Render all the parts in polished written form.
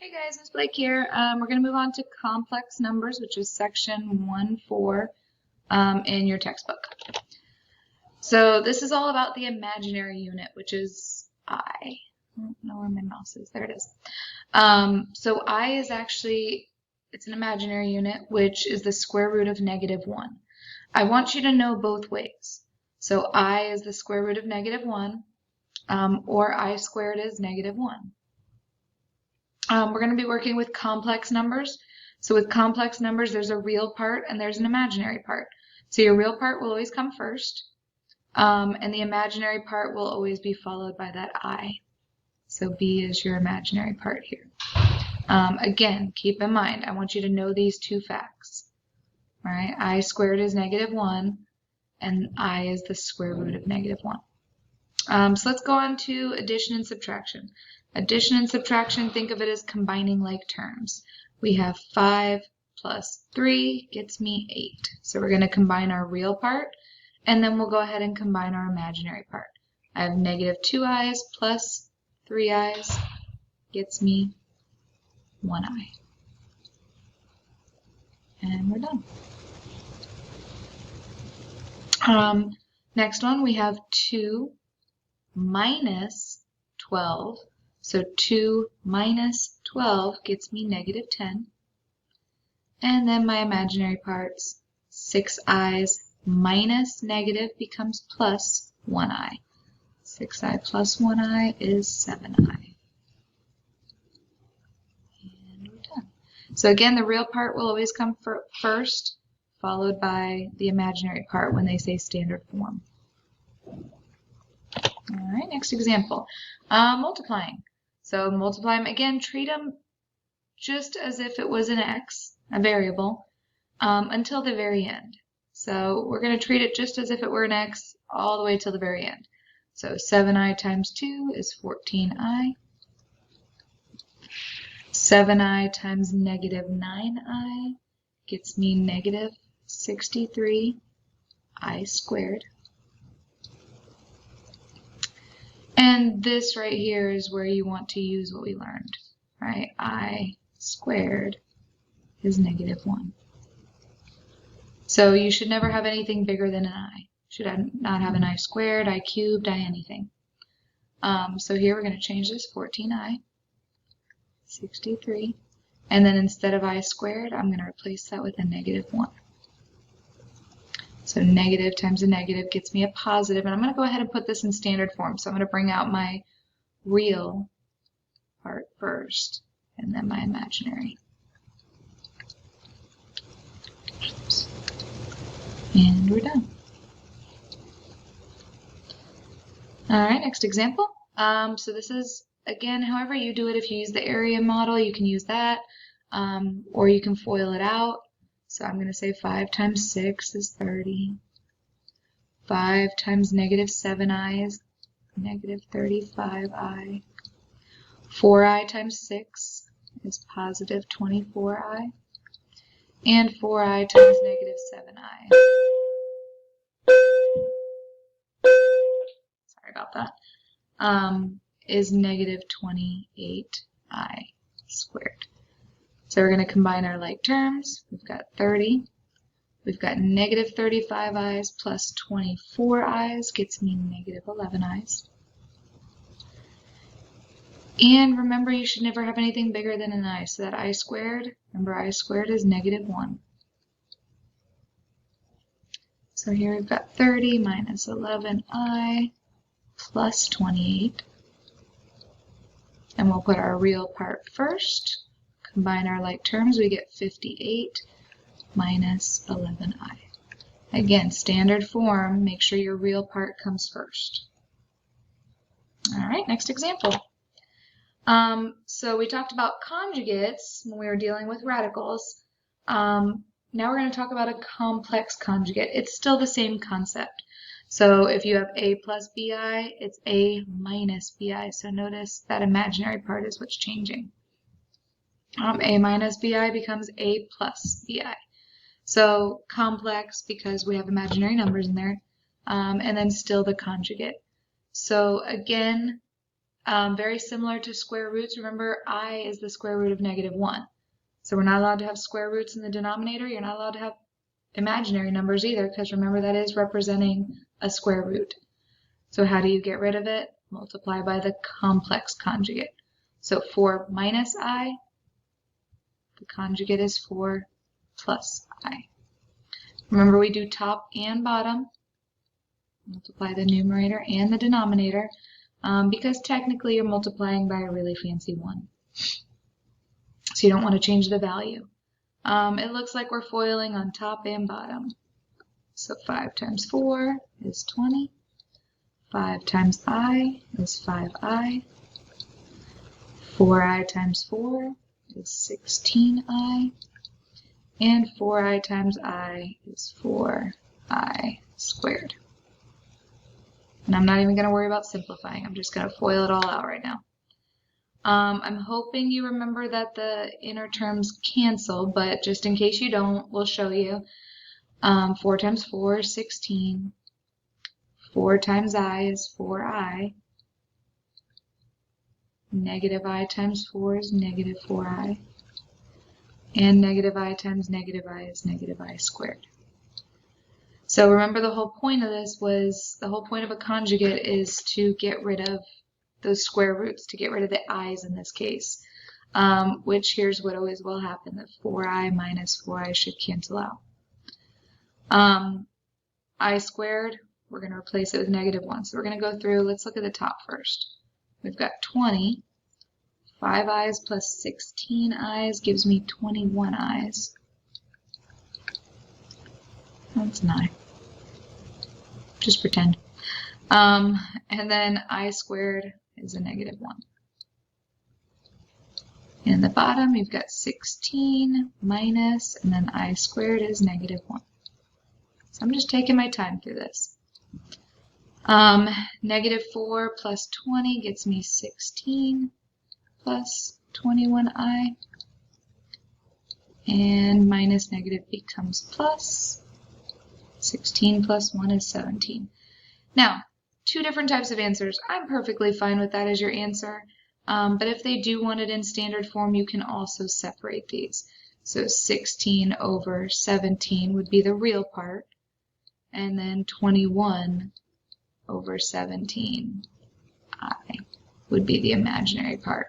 Hey guys, Miss Blake here. We're going to move on to complex numbers, which is section 1-4 in your textbook. So this is all about the imaginary unit, which is I. I don't know where my mouse is. There it is. So I is actually, it's an imaginary unit, which is the square root of -1. I want you to know both ways. So I is the square root of -1, or I squared is -1. We're going to be working with complex numbers. So with complex numbers, there's a real part and there's an imaginary part. So your real part will always come first, and the imaginary part will always be followed by that I. So B is your imaginary part here. Again, keep in mind, I want you to know these two facts. All right, I squared is -1, and I is the square root of -1. So let's go on to addition and subtraction. Addition and subtraction, think of it as combining like terms. We have 5 plus 3 gets me 8. So we're going to combine our real part, and then we'll go ahead and combine our imaginary part. I have -2i's plus 3i's gets me 1i. And we're done. Next one, we have 2 minus 12. So 2 minus 12 gets me -10. And then my imaginary parts, 6i's minus negative becomes plus 1i. 6i plus 1i is 7i. And we're done. So again, the real part will always come first, followed by the imaginary part when they say standard form. All right, next example, multiplying. So multiply them, again, treat them just as if it was an x, a variable, until the very end. So we're going to treat it just as if it were an x all the way till the very end. So 7i times 2 is 14i. 7i times -9i gets me -63i squared. And this right here is where you want to use what we learned, right? I squared is -1. So you should never have anything bigger than an I. Should not have an I squared, I cubed, I anything. So here we're going to change this 14i, 63, and then instead of I squared, I'm going to replace that with a -1. So negative times a negative gets me a positive, and I'm going to go ahead and put this in standard form. So I'm going to bring out my real part first, and then my imaginary. Oops. And we're done. All right, next example. So this is, again, however you do it. If you use the area model, you can use that, or you can FOIL it out. So I'm going to say 5 times 6 is 30. 5 times -7i is -35i. 4i times 6 is positive 24i. And 4i times -7i. Sorry about that. Is -28i squared. So we're going to combine our like terms. We've got 30. We've got -35i's plus 24i's gets me -11i's. And remember, you should never have anything bigger than an I. So that I squared, remember I squared is -1. So here we've got 30 minus 11i plus 28. And we'll put our real part first. Combine our like terms, we get 58 minus 11i. Again, standard form, make sure your real part comes first. All right, next example. So we talked about conjugates when we were dealing with radicals. Now we're going to talk about a complex conjugate. It's still the same concept. So if you have a plus bi, it's a minus bi. So notice that imaginary part is what's changing. A minus bi becomes a plus bi. So complex because we have imaginary numbers in there, and then still the conjugate. So again, Very similar to square roots. Remember, I is the square root of -1. So we're not allowed to have square roots in the denominator. You're not allowed to have imaginary numbers either, because remember that is representing a square root. So how do you get rid of it? Multiply by the complex conjugate. So 4 minus I, the conjugate is 4 plus I. Remember, we do top and bottom. Multiply the numerator and the denominator, because technically you're multiplying by a really fancy 1. So you don't want to change the value. It looks like we're foiling on top and bottom. So 5 times 4 is 20. 5 times I is 5I. 4I times 4 is 16I. And 4I times I is 4I squared. And I'm not even going to worry about simplifying. I'm just going to FOIL it all out right now. I'm hoping you remember that the inner terms cancel, but just in case you don't, we'll show you. 4 times 4 is 16. 4 times I is 4I. Negative I times 4 is negative 4I. And negative I times negative I is negative I squared. So remember, the whole point of this was, the whole point of a conjugate is to get rid of those square roots, to get rid of the i's in this case, which here's what always will happen, that 4i minus 4i should cancel out. I squared, we're going to replace it with -1. So we're going to go through, let's look at the top first. We've got 20. 5i's plus 16i's gives me 21i's. That's an I. Just pretend. And then I squared is a -1. In the bottom, you've got 16 minus, and then I squared is -1. So I'm just taking my time through this. -4 plus 20 gets me 16 plus 21i. And minus negative becomes plus. 16 plus 1 is 17. Now, two different types of answers. I'm perfectly fine with that as your answer. But if they do want it in standard form, you can also separate these. So 16 over 17 would be the real part. And then 21 over 17I would be the imaginary part.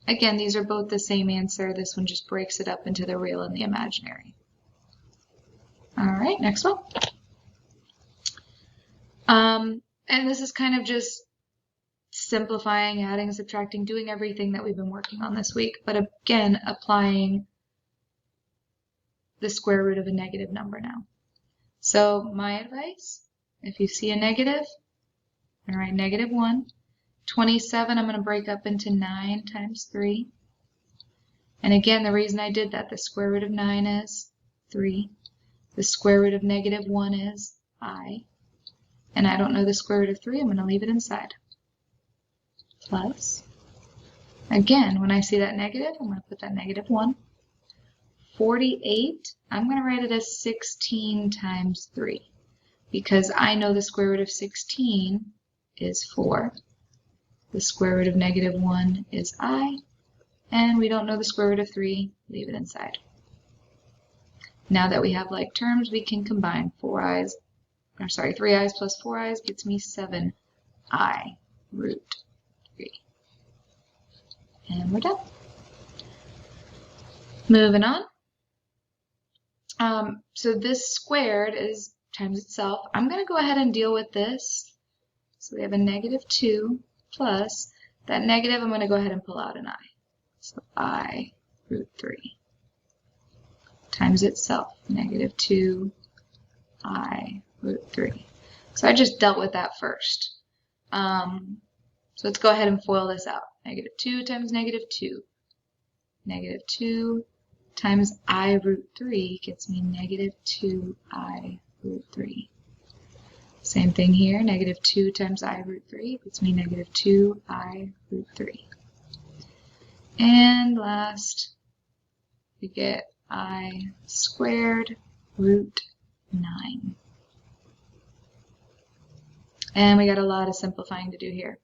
Again, these are both the same answer. This one just breaks it up into the real and the imaginary. All right, next one. And this is kind of just simplifying, adding, subtracting, doing everything that we've been working on this week, but again, applying the square root of a negative number now. So my advice, if you see a negative, I'm going to write -1. 27, I'm going to break up into 9 times 3. And again, the reason I did that, the square root of 9 is 3. The square root of -1 is I. And I don't know the square root of 3, I'm going to leave it inside. Plus, again, when I see that negative, I'm going to put that -1. 48, I'm going to write it as 16 times 3. Because I know the square root of 16 is 4. The square root of -1 is I. And we don't know the square root of 3, leave it inside. Now that we have like terms, we can combine 3i's plus 4i's gets me 7i root 3. And we're done. Moving on. So this squared is times itself. I'm going to go ahead and deal with this. So we have a -2 plus that negative. I'm going to go ahead and pull out an I. So I root 3 times itself, -2 I root 3. So I just dealt with that first. So let's go ahead and FOIL this out. -2 times -2. -2 times I root 3 gets me -2 I root 3. Same thing here, -2 times I root 3 gets me -2 I root 3. And last, we get I squared root 9. And we got a lot of simplifying to do here.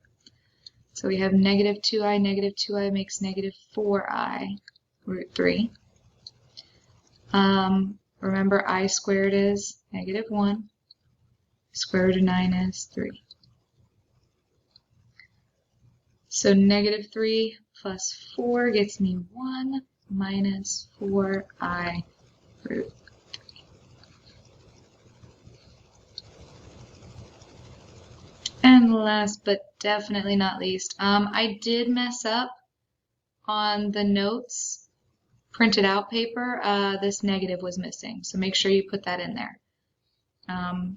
So we have negative 2i makes negative 4i root 3. Remember, I squared is negative 1. Square root of 9 is 3. So negative 3 plus 4 gets me 1 minus 4i root 3. And last but definitely not least, I did mess up on the notes printed out paper. This negative was missing, so make sure you put that in there.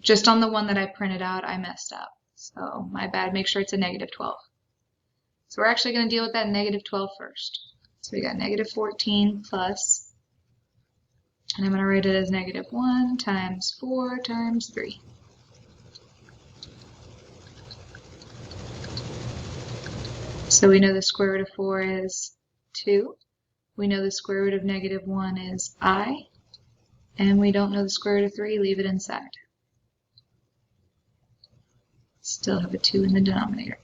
Just on the one that I printed out, I messed up. So my bad, make sure it's a negative 12. So we're actually going to deal with that negative 12 first. So we got negative 14 plus, and I'm going to write it as negative 1 times 4 times 3. So we know the square root of 4 is 2. We know the square root of negative 1 is I. And we don't know the square root of 3, leave it inside. Still have a 2 in the denominator.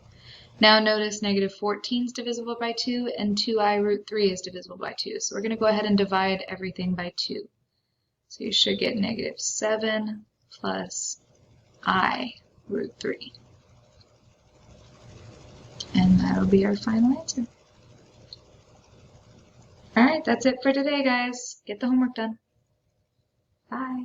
Now notice negative 14 is divisible by 2 and 2i root 3 is divisible by 2. So we're going to go ahead and divide everything by 2. So you should get negative 7 plus I root 3. And that'll be our final answer. Alright, that's it for today, guys. Get the homework done. Bye.